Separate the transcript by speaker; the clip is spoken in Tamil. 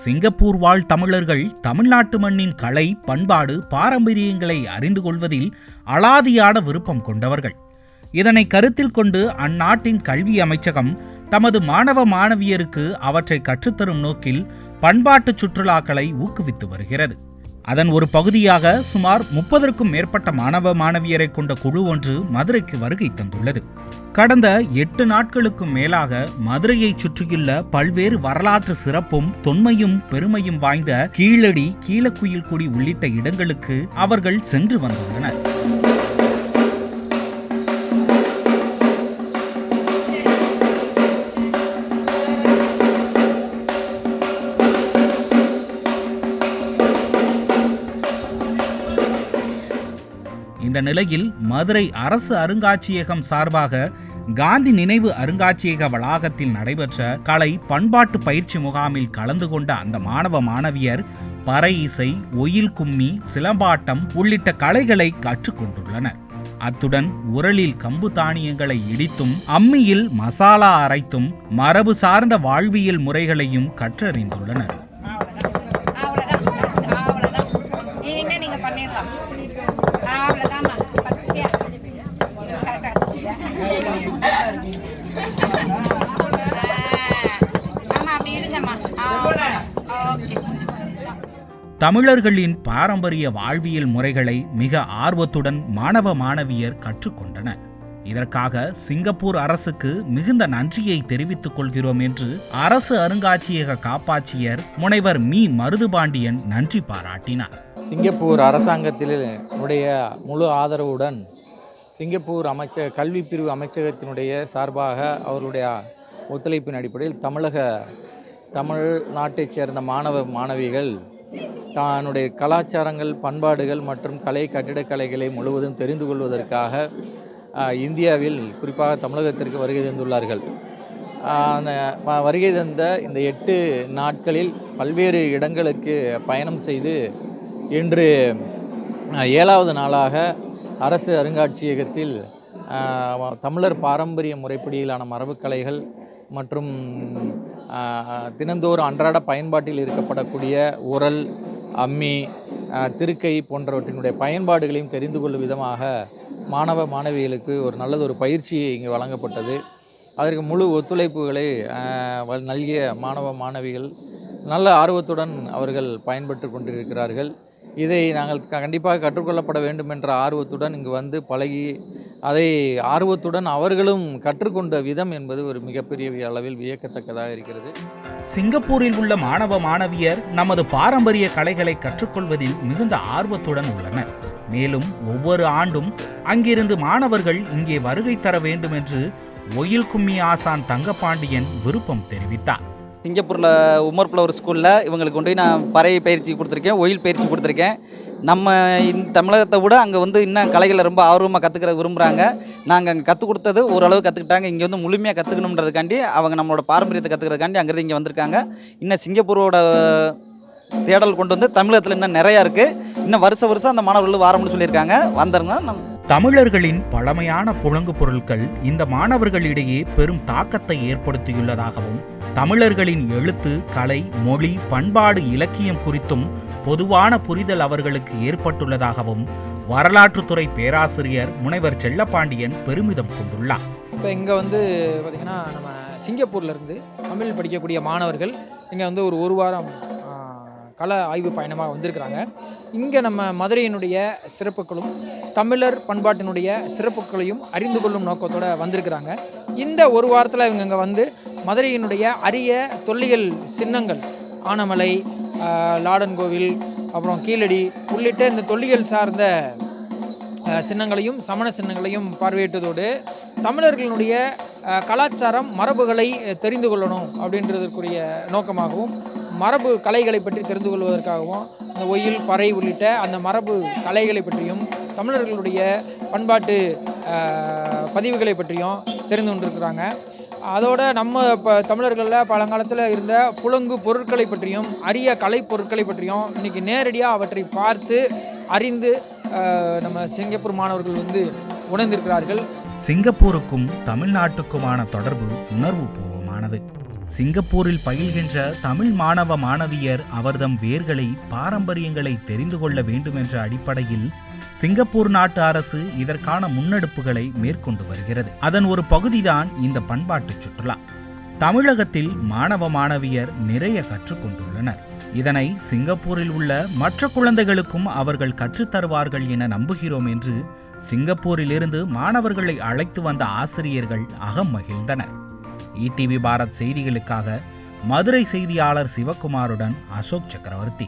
Speaker 1: சிங்கப்பூர் வாழ் தமிழர்கள் தமிழ்நாட்டு மண்ணின் கலை, பண்பாடு, பாரம்பரியங்களை அறிந்து கொள்வதில் அலாதியான விருப்பம் கொண்டவர்கள். இதனை கருத்தில் கொண்டு அந்நாட்டின் கல்வி அமைச்சகம் தமது மாணவ மாணவியருக்கு அவற்றை கற்றுத்தரும் நோக்கில் பண்பாட்டு சுற்றுலாக்களை ஊக்குவித்து வருகிறது. அதன் ஒரு பகுதியாக சுமார் 30க்கும் மேற்பட்ட மாணவ மாணவியரை கொண்ட குழு ஒன்று மதுரைக்கு வருகை தந்துள்ளது. கடந்த 8 நாட்களுக்கும் மேலாக மதுரையை சுற்றியுள்ள பல்வேறு வரலாற்று சிறப்பும் தொன்மையும் பெருமையும் வாய்ந்த கீழடி, கீழக்குயில்குடி உள்ளிட்ட இடங்களுக்கு அவர்கள் சென்று வந்துள்ளனர். இந்த நிலையில் மதுரை அரசு அருங்காட்சியகம் சார்பாக காந்தி நினைவு அருங்காட்சியக வளாகத்தில் நடைபெற்ற கலை பண்பாட்டு பயிற்சி முகாமில் கலந்து கொண்ட அந்த மாணவ மாணவியர் பறை இசை, ஒயில் கும்மி, சிலம்பாட்டம் உள்ளிட்ட கலைகளை கற்றுக்கொண்டுள்ளனர். அத்துடன் உரலில் கம்பு தானியங்களை இடித்தும் அம்மியில் மசாலா அரைத்தும் மரபு சார்ந்த வாழ்வியல் முறைகளையும் கற்றறிந்துள்ளனர். தமிழர்களின் பாரம்பரிய வாழ்வியல் முறைகளை மிக ஆர்வத்துடன் மாணவ மாணவியர் கற்றுக்கொண்டனர். இதற்காக சிங்கப்பூர் அரசுக்கு மிகுந்த நன்றியை தெரிவித்துக் கொள்கிறோம் என்று அரசு அருங்காட்சியக காப்பாட்சியர் முனைவர் மீ. மருதுபாண்டியன் நன்றி பாராட்டினார்.
Speaker 2: சிங்கப்பூர் அரசாங்கத்தில் உடைய முழு ஆதரவுடன் சிங்கப்பூர் கல்வி பிரிவு அமைச்சகத்தினுடைய சார்பாக அவர்களுடைய ஒத்துழைப்பின் அடிப்படையில் தமிழ்நாட்டைச் சேர்ந்த மாணவ மாணவிகள் தன்னுடைய கலாச்சாரங்கள், பண்பாடுகள் மற்றும் கலை, கட்டிடக்கலைகளை முழுவதும் தெரிந்து கொள்வதற்காக இந்தியாவில் குறிப்பாக தமிழகத்திற்கு வருகை தந்துள்ளார்கள். வருகை தந்த இந்த 8 நாட்களில் பல்வேறு இடங்களுக்கு பயணம் செய்து இன்று 7வது நாளாக அரசு அருங்காட்சியகத்தில் தமிழர் பாரம்பரிய முறைப்படியிலான மரபுக்கலைகள் மற்றும் தினந்தோறும் அன்றாட பயன்பாட்டில் இருக்கப்படக்கூடிய உரல், அம்மி, திருக்கை போன்றவற்றினுடைய பயன்பாடுகளையும் தெரிந்து கொள்ளும் விதமாக மாணவ மாணவிகளுக்கு ஒரு நல்லதொரு பயிற்சி இங்கு வழங்கப்பட்டது. அதற்கு முழு ஒத்துழைப்புகளை நல்கிய மாணவ மாணவிகள் நல்ல ஆர்வத்துடன் அவர்கள் பயன்பெற்று கொண்டிருக்கிறார்கள். இதை நாங்கள் கண்டிப்பாக கற்றுக்கொள்ளப்பட வேண்டும் என்ற ஆர்வத்துடன் இங்கு வந்து பழகி அதை ஆர்வத்துடன் அவர்களும் கற்றுக்கொண்ட விதம் என்பது ஒரு மிகப்பெரிய அளவில் வியக்கத்தக்கதாக இருக்கிறது.
Speaker 1: சிங்கப்பூரில் உள்ள மாணவ மாணவியர் நமது பாரம்பரிய கலைகளை கற்றுக்கொள்வதில் மிகுந்த ஆர்வத்துடன் உள்ளனர். மேலும் ஒவ்வொரு ஆண்டும் அங்கிருந்து மாணவர்கள் இங்கே வருகை தர வேண்டும் என்று ஒயில் கும்மி ஆசான் தங்கப்பாண்டியன் விருப்பம் தெரிவித்தார்.
Speaker 3: சிங்கப்பூரில் உமர்பில் ஒரு ஸ்கூலில் இவங்களுக்கு கொண்டு போய் நான் பறை பயிற்சி கொடுத்துருக்கேன், ஒயில் பயிற்சி கொடுத்துருக்கேன். நம்ம தமிழகத்தை விட அங்கே வந்து இன்னும் கலைகளை ரொம்ப ஆர்வமாக கற்றுக்கிற விரும்புகிறாங்க. நாங்கள் அங்கே கற்றுக் கொடுத்தது ஓரளவு கற்றுக்கிட்டாங்க. இங்கே வந்து முழுமையாக கற்றுக்கணுன்றதுக்காண்டி அவங்க நம்மளோட பாரம்பரியத்தை கற்றுக்கிறதுக்காண்டி அங்கேருந்து இங்கே வந்திருக்காங்க. இன்னும் சிங்கப்பூரோட தேடல் கொண்டு வந்து தமிழகத்தில் இன்னும் நிறையா இருக்குது. இன்னும் வருஷம் அந்த மாணவர்கள் வாரம்னு சொல்லியிருக்காங்க. வந்துருங்க.
Speaker 1: தமிழர்களின் பழமையான புழங்கு பொருட்கள் இந்த மாணவர்களிடையே பெரும் தாக்கத்தை ஏற்படுத்தியுள்ளதாகவும், தமிழர்களின் எழுத்து, கலை, மொழி, பண்பாடு, இலக்கியம் குறித்தும் பொதுவான புரிதல் அவர்களுக்கு ஏற்பட்டுள்ளதாகவும் வரலாற்றுத்துறை பேராசிரியர் முனைவர் செல்லப்பாண்டியன் பெருமிதம் கொண்டுள்ளார்.
Speaker 4: இப்போ இங்கே வந்து பார்த்திங்கன்னா நம்ம சிங்கப்பூர்லேருந்து தமிழ் படிக்கக்கூடிய மாணவர்கள் இங்கே வந்து ஒரு வாரம் கல ஆய்வு பயணமாக வந்திருக்கிறாங்க. இங்கே நம்ம மதுரையினுடைய சிறப்புகளும் தமிழர் பண்பாட்டினுடைய சிறப்புகளையும் அறிந்து கொள்ளும் நோக்கத்தோடு வந்திருக்கிறாங்க. இந்த ஒரு வாரத்தில் இவங்க இங்கே வந்து மதுரையினுடைய அரிய தொல்லியல் சின்னங்கள், ஆனமலை, லாடன் கோவில், அப்புறம் கீழடி உள்ளிட்ட இந்த தொல்லியல் சார்ந்த சின்னங்களையும் சமண சின்னங்களையும் பார்வையிட்டதோடு தமிழர்களுடைய கலாச்சாரம், மரபுகளை தெரிந்து கொள்ளணும் அப்படின்றதற்குரிய நோக்கமாகவும், மரபு கலைகளை பற்றி தெரிந்து கொள்வதற்காகவும் இந்த ஒயில், பறை உள்ளிட்ட அந்த மரபு கலைகளை பற்றியும் தமிழர்களுடைய பண்பாட்டு பதிவுகளை பற்றியும் தெரிந்து கொண்டிருக்கிறாங்க. அதோட நம்ம இப்போ தமிழர்களில் பழங்காலத்தில் இருந்த புழங்கு பொருட்களை பற்றியும், அரிய கலை பொருட்களை பற்றியும் இன்றைக்கி நேரடியாக அவற்றை பார்த்து அறிந்து நம்ம சிங்கப்பூர் மாணவர்கள் வந்து உணர்ந்திருக்கிறார்கள்.
Speaker 1: சிங்கப்பூருக்கும் தமிழ்நாட்டுக்குமான தொடர்பு உணர்வு பூர்வமானது. சிங்கப்பூரில் பயில்கின்ற தமிழ் மாணவ மாணவியர் அவர்தம் வேர்களை பாரம்பரியங்களை தெரிந்து கொள்ள வேண்டும் என்ற அடிப்படையில் சிங்கப்பூர் நாட்டு அரசு இதற்கான முன்னெடுப்புகளை மேற்கொண்டு வருகிறது. அதன் ஒரு பகுதிதான் இந்த பண்பாட்டு சுற்றுலா. தமிழகத்தில் மாணவ மாணவியர் நிறைய கற்றுக்கொண்டுள்ளனர். இதனை சிங்கப்பூரில் உள்ள மற்ற குழந்தைகளுக்கும் அவர்கள் கற்றுத்தருவார்கள் என நம்புகிறோம் என்று சிங்கப்பூரில் இருந்து மாணவர்களை அழைத்து வந்த ஆசிரியர்கள் அகம் மகிழ்ந்தனர். ETV பாரத் செய்திகளுக்காக மதுரை செய்தியாளர் சிவகுமாருடன் அசோக் சக்கரவர்த்தி.